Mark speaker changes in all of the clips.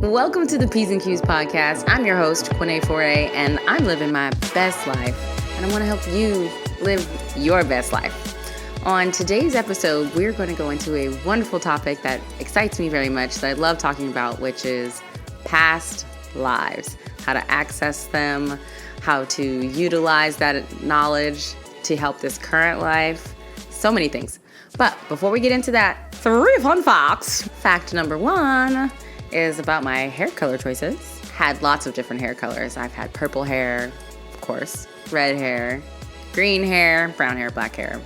Speaker 1: Welcome to the P's and Q's podcast. I'm your host, Quinay Foray, and I'm living my best life. And I want to help you live your best life. On today's episode, we're going to go into a wonderful topic that excites me very much, that I love talking about, which is past lives. How to access them, how to utilize that knowledge to help this current life. So many things. But before we get into that, 3 fun facts. Fact number 1 is about my hair color choices. Had lots of different hair colors. I've had purple hair, of course, red hair, green hair, brown hair, black hair,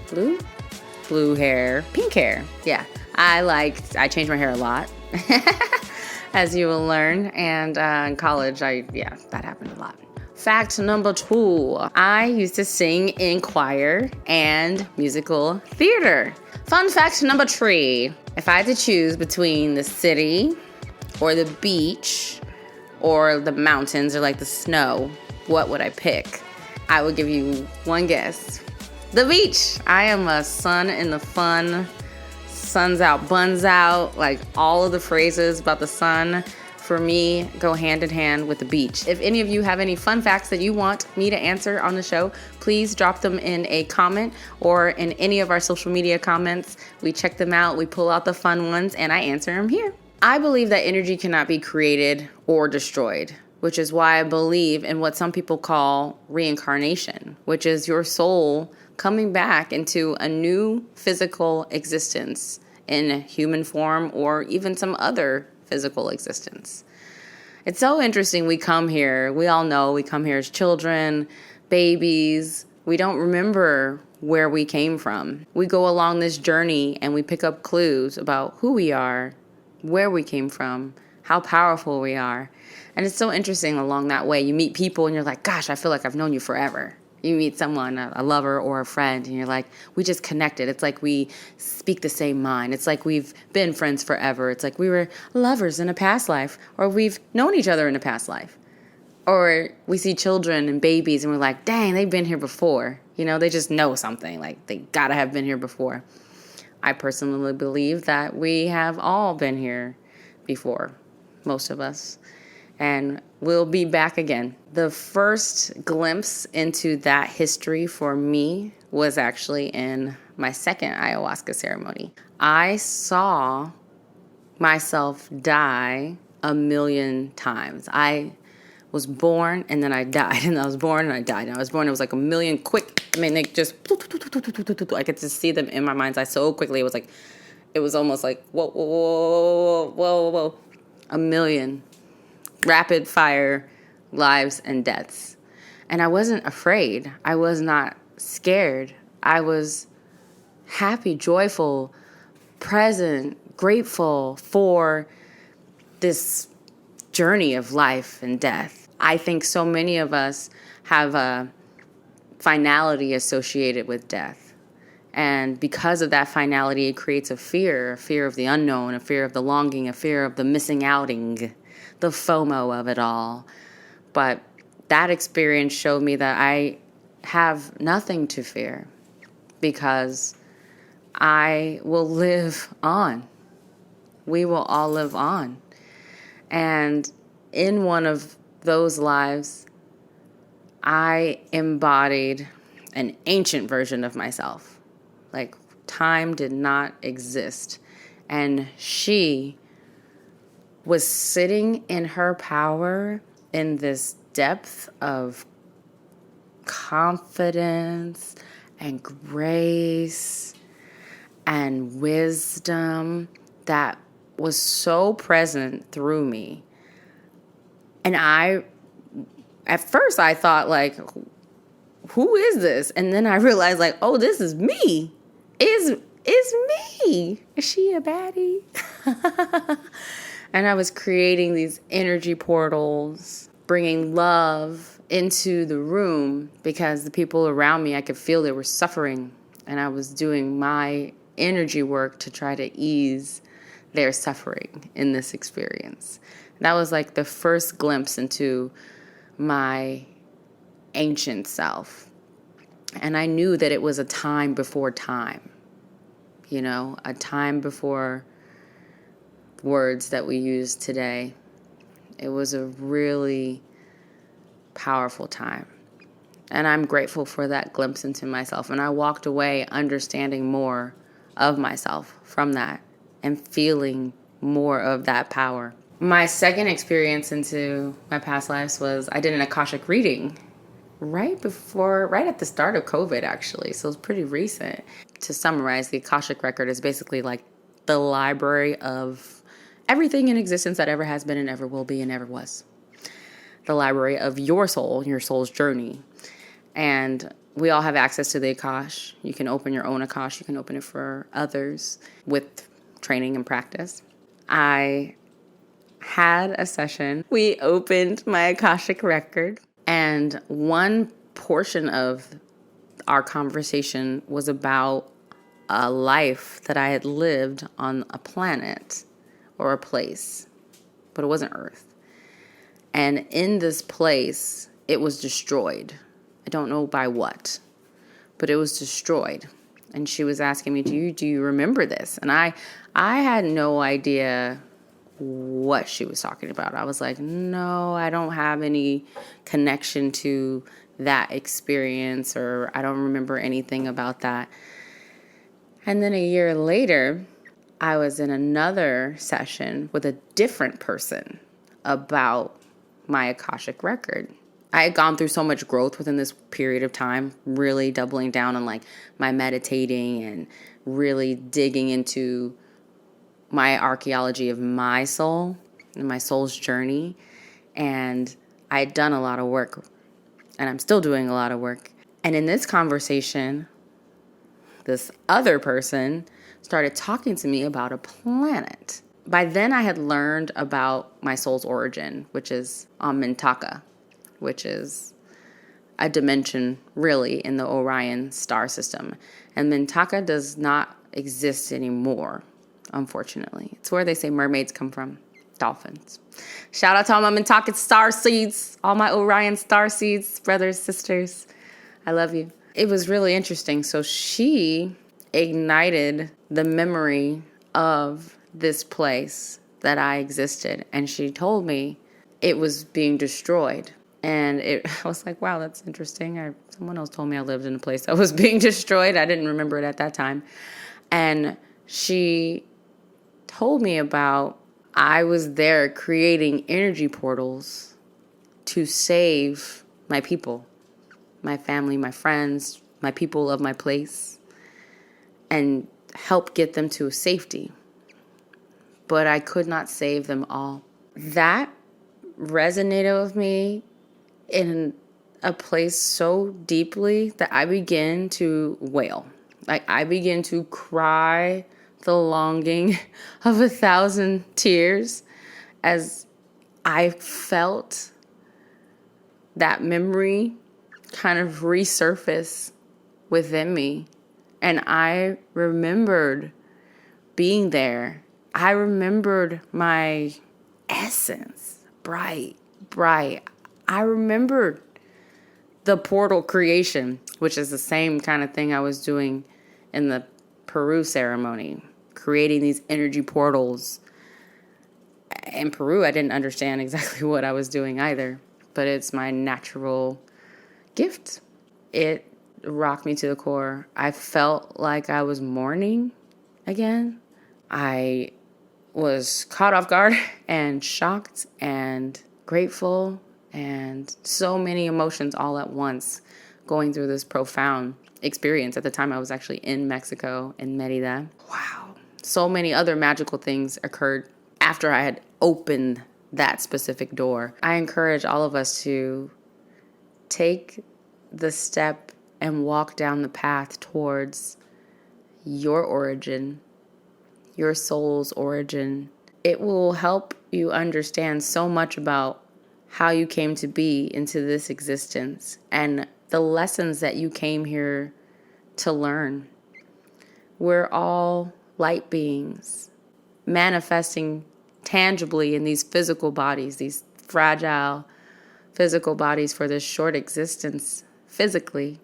Speaker 1: blue hair, pink hair. Yeah, I change my hair a lot, as you will learn. And in college, that happened a lot. Fact number 2, I used to sing in choir and musical theater. Fun fact number 3, if I had to choose between the city or the beach or the mountains or like the snow, what would I pick? I would give you one guess. The beach. I am a sun in the fun, sun's out, buns out, like all of the phrases about the sun for me go hand in hand with the beach. If any of you have any fun facts that you want me to answer on the show, please drop them in a comment or in any of our social media comments. We check them out, we pull out the fun ones, and I answer them here. I believe that energy cannot be created or destroyed, which is why I believe in what some people call reincarnation, which is your soul coming back into a new physical existence in human form or even some other physical existence. It's so interesting. We come here, we all know we come here as children, babies. We don't remember where we came from. We go along this journey and we pick up clues about who we are, where we came from, how powerful we are. And it's so interesting along that way. You meet people and you're like, gosh, I feel like I've known you forever. You meet someone, a lover or a friend, and you're like, we just connected. It's like we speak the same mind. It's like we've been friends forever. It's like we were lovers in a past life, or we've known each other in a past life. Or we see children and babies and we're like, dang, they've been here before. You know, they just know something. Like they gotta have been here before. I personally believe that we have all been here before, most of us. And we'll be back again. The first glimpse into that history for me was actually in my second ayahuasca ceremony. I saw myself die 1,000,000 times. I was born and then I died, and I was born and I died. And I was born, it was like 1,000,000 quick. I mean, they just, I could just see them in my mind's eye so quickly. It was almost like, whoa, whoa, whoa, whoa, whoa, 1,000,000. Rapid fire lives and deaths. And I wasn't afraid. I was not scared. I was happy, joyful, present, grateful for this journey of life and death. I think so many of us have a finality associated with death. And because of that finality, it creates a fear of the unknown, a fear of the longing, a fear of the missing outing, the FOMO of it all. But that experience showed me that I have nothing to fear because I will live on. We will all live on. And in one of those lives, I embodied an ancient version of myself. Like time did not exist. And she was sitting in her power in this depth of confidence and grace and wisdom that was so present through me. And at first I thought like, who is this? And then I realized like, oh, this is me. Is me. Is she a baddie? And I was creating these energy portals, bringing love into the room because the people around me, I could feel they were suffering. And I was doing my energy work to try to ease their suffering in this experience. That was like the first glimpse into my ancient self. And I knew that it was a time before time, you know, a time before words that we use today. It was a really powerful time. And I'm grateful for that glimpse into myself. And I walked away understanding more of myself from that and feeling more of that power. My second experience into my past lives was I did an Akashic reading right at the start of COVID, actually. So it's pretty recent. To summarize, the Akashic record is basically like the library of everything in existence that ever has been and ever will be and ever was. The library of your soul's journey. And we all have access to the Akash. You can open your own Akash. You can open it for others with training and practice. I had a session. We opened my Akashic record, and one portion of our conversation was about a life that I had lived on a planet or a place, but it wasn't Earth. And in this place, it was destroyed. I don't know by what, but it was destroyed. And she was asking me, do you remember this? And I had no idea what she was talking about. I was like, no, I don't have any connection to that experience, or I don't remember anything about that. And then a year later, I was in another session with a different person about my Akashic record. I had gone through so much growth within this period of time, really doubling down on like my meditating and really digging into my archaeology of my soul and my soul's journey. And I had done a lot of work, and I'm still doing a lot of work. And in this conversation, this other person started talking to me about a planet. By then I had learned about my soul's origin, which is on Mintaka, which is a dimension really in the Orion star system. And Mintaka does not exist anymore, unfortunately. It's where they say mermaids come from, dolphins. Shout out to all my Mintaka star seeds, all my Orion star seeds, brothers, sisters. I love you. It was really interesting. So she ignited the memory of this place that I existed. And she told me it was being destroyed. And I was like, wow, that's interesting. Someone else told me I lived in a place that was being destroyed. I didn't remember it at that time. And she told me about I was there creating energy portals to save my people, my family, my friends, my people of my place, and help get them to safety. But I could not save them all. That resonated with me in a place so deeply that I began to wail. Like I began to cry the longing of 1,000 tears as I felt that memory kind of resurface within me. And I remembered being there. I remembered my essence, bright. I remembered the portal creation, which is the same kind of thing I was doing in the Peru ceremony, creating these energy portals. In Peru, I didn't understand exactly what I was doing either, but it's my natural gift. It rocked me to the core. I felt like I was mourning again. I was caught off guard and shocked and grateful and so many emotions all at once going through this profound experience. At the time, I was actually in Mexico, in Merida. Wow. So many other magical things occurred after I had opened that specific door. I encourage all of us to take the step and walk down the path towards your origin, your soul's origin. It will help you understand so much about how you came to be into this existence and the lessons that you came here to learn. We're all light beings manifesting tangibly in these physical bodies, these fragile physical bodies for this short existence physically,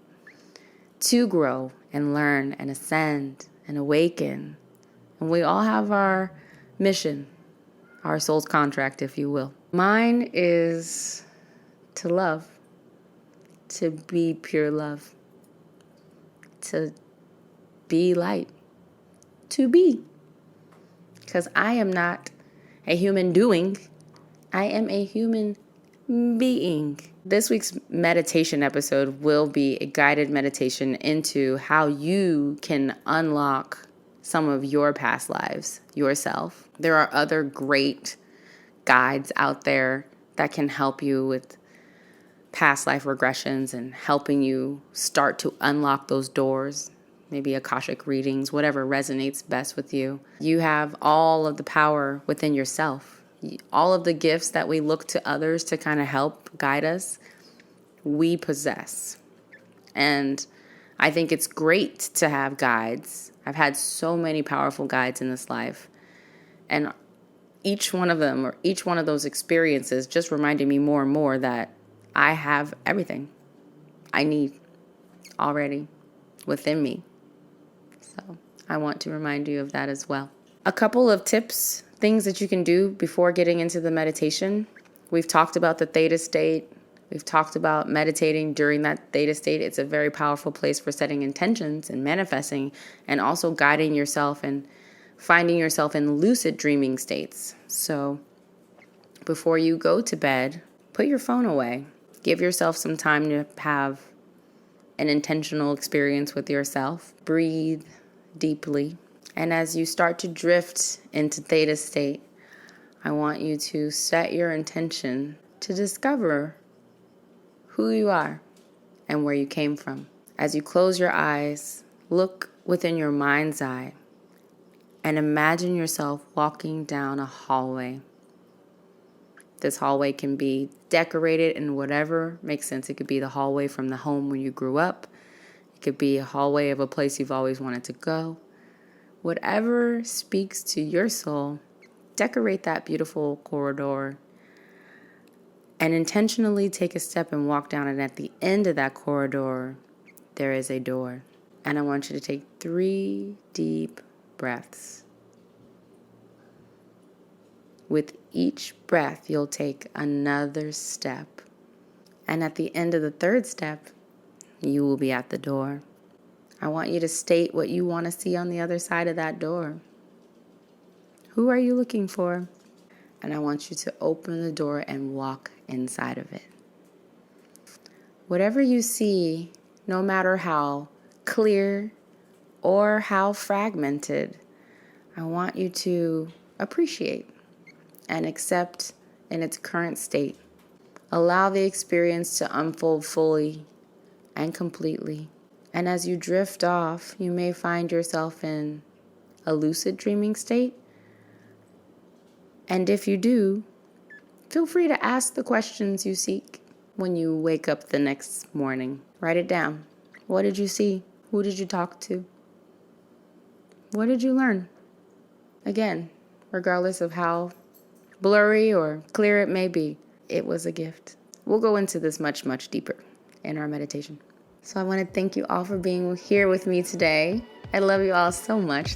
Speaker 1: to grow and learn and ascend and awaken. And we all have our mission. our soul's contract, if you will. Mine is to love, to be pure love, to be light, to be. Because I am not a human doing, I am a human being. This week's meditation episode will be a guided meditation into how you can unlock some of your past lives yourself. There are other great guides out there that can help you with past life regressions and helping you start to unlock those doors. Maybe Akashic readings, whatever resonates best with you. You have all of the power within yourself. All of the gifts that we look to others to kind of help guide us, we possess. And I think it's great to have guides. I've had so many powerful guides in this life. And each one of them, or each one of those experiences, just reminded me more and more that I have everything I need already within me. So I want to remind you of that as well. A couple of tips, things that you can do before getting into the meditation. We've talked about the theta state. We've talked about meditating during that theta state. It's a very powerful place for setting intentions and manifesting, and also guiding yourself and finding yourself in lucid dreaming states. So before you go to bed, put your phone away. Give yourself some time to have an intentional experience with yourself. Breathe deeply. And as you start to drift into theta state, I want you to set your intention to discover who you are and where you came from. As you close your eyes, look within your mind's eye and imagine yourself walking down a hallway. This hallway can be decorated in whatever makes sense. It could be the hallway from the home where you grew up. It could be a hallway of a place you've always wanted to go. Whatever speaks to your soul, decorate that beautiful corridor and intentionally take a step and walk down. And at the end of that corridor, there is a door. And I want you to take 3 deep breaths. With each breath, you'll take another step. And at the end of the 3rd step, you will be at the door. I want you to state what you want to see on the other side of that door. Who are you looking for? And I want you to open the door and walk inside of it. Whatever you see, no matter how clear or how fragmented, I want you to appreciate and accept in its current state. Allow the experience to unfold fully and completely. And as you drift off, you may find yourself in a lucid dreaming state. And if you do, feel free to ask the questions you seek when you wake up the next morning. Write it down. What did you see? Who did you talk to? What did you learn? Again, regardless of how blurry or clear it may be, it was a gift. We'll go into this much, much deeper in our meditation. So I want to thank you all for being here with me today. I love you all so much.